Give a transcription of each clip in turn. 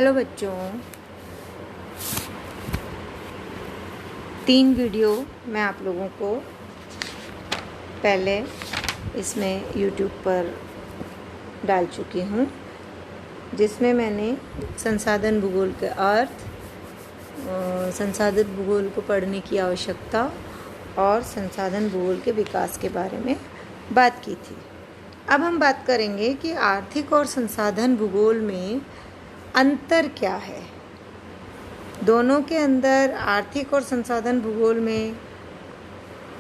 Hello बच्चों, 3 video मैं आप लोगों को पहले इसमें यूट्यूब पर डाल चुकी हूँ, जिसमें मैंने संसाधन भूगोल के अर्थ, संसाधन भूगोल को पढ़ने की आवश्यकता और संसाधन भूगोल के विकास के बारे में बात की थी। अब हम बात करेंगे कि आर्थिक और संसाधन भूगोल में अंतर क्या है। दोनों के अंदर आर्थिक और संसाधन भूगोल में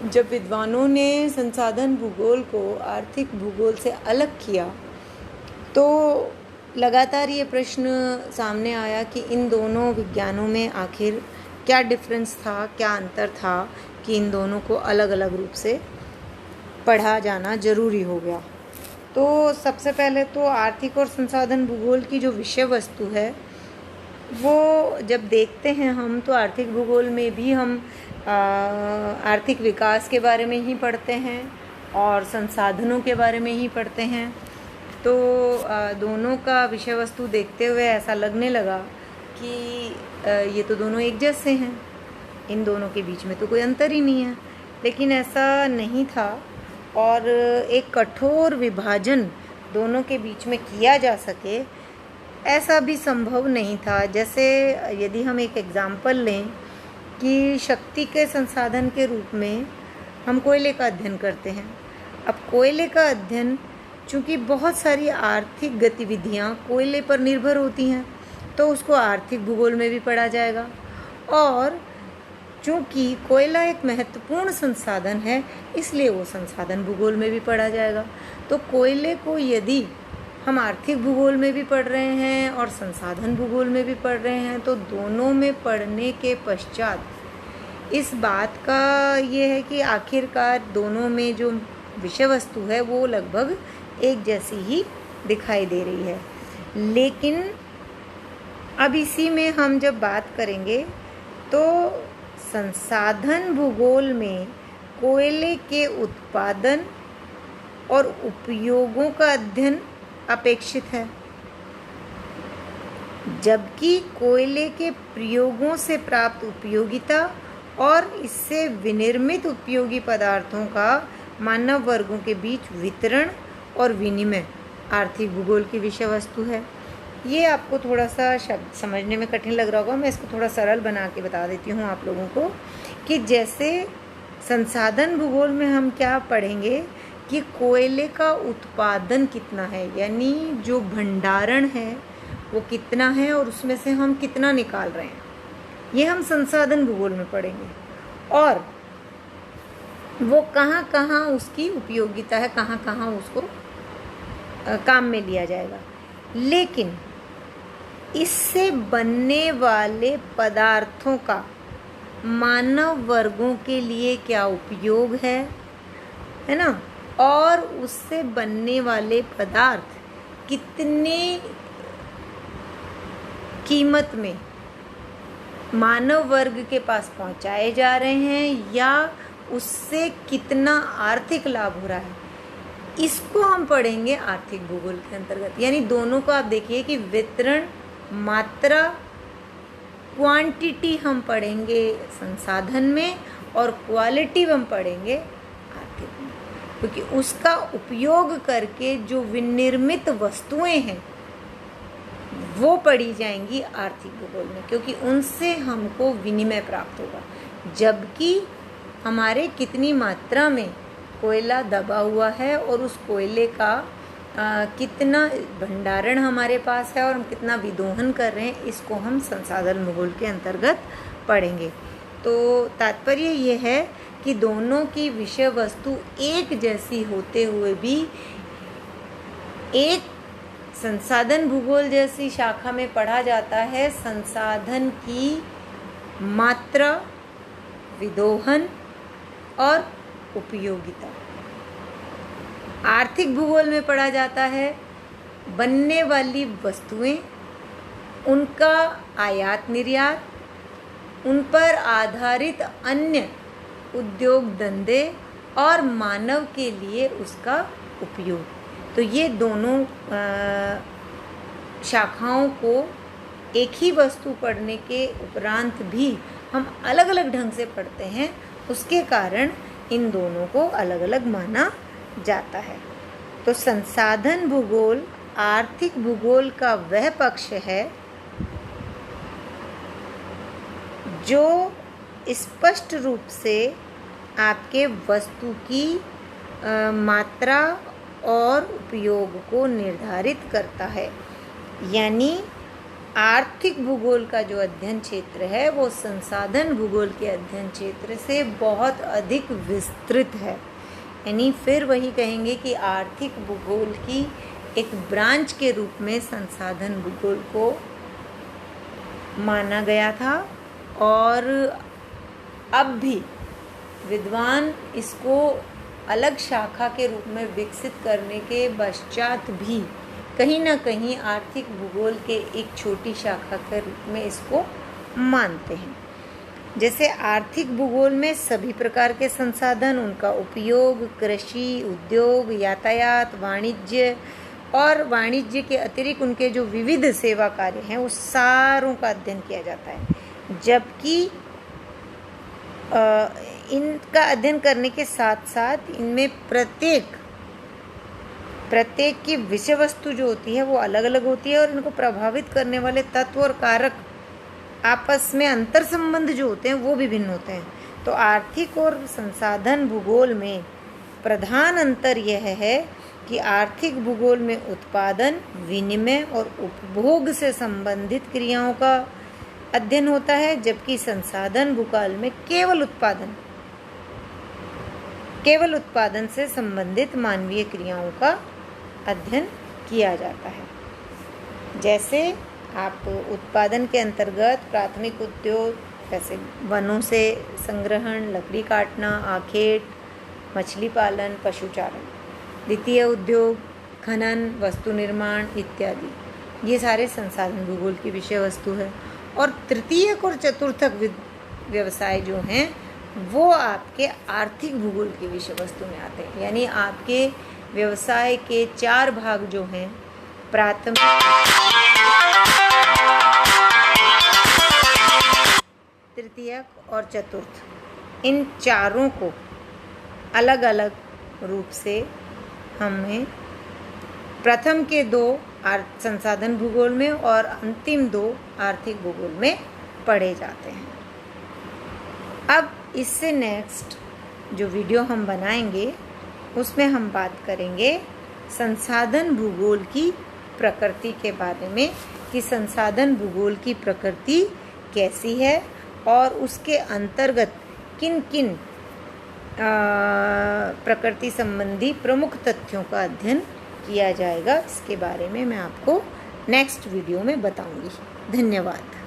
जब विद्वानों ने संसाधन भूगोल को आर्थिक भूगोल से अलग किया तो लगातार ये प्रश्न सामने आया कि इन दोनों विज्ञानों में आखिर क्या डिफरेंस था, क्या अंतर था कि इन दोनों को अलग अलग रूप से पढ़ा जाना ज़रूरी हो गया। तो सबसे पहले तो आर्थिक और संसाधन भूगोल की जो विषय वस्तु है वो जब देखते हैं हम, तो आर्थिक भूगोल में भी हम आर्थिक विकास के बारे में ही पढ़ते हैं और संसाधनों के बारे में ही पढ़ते हैं। तो दोनों का विषय वस्तु देखते हुए ऐसा लगने लगा कि ये तो दोनों एक जैसे हैं, इन दोनों के बीच में तो कोई अंतर ही नहीं है। लेकिन ऐसा नहीं था और एक कठोर विभाजन दोनों के बीच में किया जा सके ऐसा भी संभव नहीं था। जैसे यदि हम एक एग्ज़ाम्पल लें कि शक्ति के संसाधन के रूप में हम कोयले का अध्ययन करते हैं। अब कोयले का अध्ययन, चूँकि बहुत सारी आर्थिक गतिविधियाँ कोयले पर निर्भर होती हैं, तो उसको आर्थिक भूगोल में भी पढ़ा जाएगा। और चूँकि कोयला एक महत्वपूर्ण संसाधन है, इसलिए वो संसाधन भूगोल में भी पढ़ा जाएगा। तो कोयले को यदि हम आर्थिक भूगोल में भी पढ़ रहे हैं और संसाधन भूगोल में भी पढ़ रहे हैं, तो दोनों में पढ़ने के पश्चात इस बात का ये है कि आखिरकार दोनों में जो विषय वस्तु है वो लगभग एक जैसी ही दिखाई दे रही है। लेकिन अब इसी में हम जब बात करेंगे तो संसाधन भूगोल में कोयले के उत्पादन और उपयोगों का अध्ययन अपेक्षित है, जबकि कोयले के प्रयोगों से प्राप्त उपयोगिता और इससे विनिर्मित उपयोगी पदार्थों का मानव वर्गों के बीच वितरण और विनिमय आर्थिक भूगोल की विषय वस्तु है। ये आपको थोड़ा सा शब्द समझने में कठिन लग रहा होगा, मैं इसको थोड़ा सरल बना के बता देती हूँ आप लोगों को कि जैसे संसाधन भूगोल में हम क्या पढ़ेंगे कि कोयले का उत्पादन कितना है, यानी जो भंडारण है वो कितना है और उसमें से हम कितना निकाल रहे हैं, ये हम संसाधन भूगोल में पढ़ेंगे। और वो कहाँ कहाँ उसकी उपयोगिता है, कहाँ कहाँ उसको काम में लिया जाएगा। लेकिन इससे बनने वाले पदार्थों का मानव वर्गों के लिए क्या उपयोग है ना, और उससे बनने वाले पदार्थ कितने कीमत में मानव वर्ग के पास पहुंचाए जा रहे हैं या उससे कितना आर्थिक लाभ हो रहा है, इसको हम पढ़ेंगे आर्थिक भूगोल के अंतर्गत। यानी दोनों को आप देखिए कि वितरण, मात्रा, क्वांटिटी हम पढ़ेंगे संसाधन में और क्वालिटी हम पढ़ेंगे आर्थिक में, क्योंकि उसका उपयोग करके जो विनिर्मित वस्तुएं हैं वो पढ़ी जाएंगी आर्थिक भूगोल में, क्योंकि उनसे हमको विनिमय प्राप्त होगा। जबकि हमारे कितनी मात्रा में कोयला दबा हुआ है और उस कोयले का कितना भंडारण हमारे पास है और हम कितना विदोहन कर रहे हैं, इसको हम संसाधन भूगोल के अंतर्गत पढ़ेंगे। तो तात्पर्य ये है कि दोनों की विषय वस्तु एक जैसी होते हुए भी एक संसाधन भूगोल जैसी शाखा में पढ़ा जाता है संसाधन की मात्रा, विदोहन और उपयोगिता। आर्थिक भूगोल में पढ़ा जाता है बनने वाली वस्तुएं, उनका आयात निर्यात, उन पर आधारित अन्य उद्योग धंधे और मानव के लिए उसका उपयोग। तो ये दोनों शाखाओं को एक ही वस्तु पढ़ने के उपरांत भी हम अलग अलग ढंग से पढ़ते हैं, उसके कारण इन दोनों को अलग अलग माना जाता है। तो संसाधन भूगोल आर्थिक भूगोल का वह पक्ष है जो स्पष्ट रूप से आपके वस्तु की मात्रा और उपयोग को निर्धारित करता है। यानी आर्थिक भूगोल का जो अध्ययन क्षेत्र है वो संसाधन भूगोल के अध्ययन क्षेत्र से बहुत अधिक विस्तृत है। यानी फिर वही कहेंगे कि आर्थिक भूगोल की एक ब्रांच के रूप में संसाधन भूगोल को माना गया था, और अब भी विद्वान इसको अलग शाखा के रूप में विकसित करने के पश्चात भी कहीं ना कहीं आर्थिक भूगोल के एक छोटी शाखा के रूप में इसको मानते हैं। जैसे आर्थिक भूगोल में सभी प्रकार के संसाधन, उनका उपयोग, कृषि, उद्योग, यातायात, वाणिज्य और वाणिज्य के अतिरिक्त उनके जो विविध सेवा कार्य हैं उस सारों का अध्ययन किया जाता है। जबकि इनका अध्ययन करने के साथ साथ इनमें प्रत्येक की विषय वस्तु जो होती है वो अलग अलग होती है, और इनको प्रभावित करने वाले तत्व और कारक आपस में अंतर संबंध जो होते हैं वो भी भिन्न होते हैं। तो आर्थिक और संसाधन भूगोल में प्रधान अंतर यह है कि आर्थिक भूगोल में उत्पादन, विनिमय और उपभोग से संबंधित क्रियाओं का अध्ययन होता है, जबकि संसाधन भूगोल में केवल उत्पादन से संबंधित मानवीय क्रियाओं का अध्ययन किया जाता है। जैसे आप उत्पादन के अंतर्गत प्राथमिक उद्योग जैसे वनों से संग्रहण, लकड़ी काटना, आखेट, मछली पालन, पशुचारण। द्वितीय उद्योग खनन, वस्तु निर्माण इत्यादि, ये सारे संसाधन भूगोल की विषय वस्तु है। और तृतीयक और चतुर्थक व्यवसाय जो हैं वो आपके आर्थिक भूगोल की विषय वस्तु में आते हैं। यानी आपके व्यवसाय के 4 भाग जो हैं, प्राथमिक, तृतीयक और चतुर्थ, इन चारों को अलग अलग रूप से हमें प्रथम के 2 संसाधन भूगोल में और अंतिम 2 आर्थिक भूगोल में पढ़े जाते हैं। अब इससे नेक्स्ट जो वीडियो हम बनाएंगे उसमें हम बात करेंगे संसाधन भूगोल की प्रकृति के बारे में, कि संसाधन भूगोल की प्रकृति कैसी है और उसके अंतर्गत किन किन प्रकृति संबंधी प्रमुख तथ्यों का अध्ययन किया जाएगा। इसके बारे में मैं आपको नेक्स्ट वीडियो में बताऊंगी। धन्यवाद।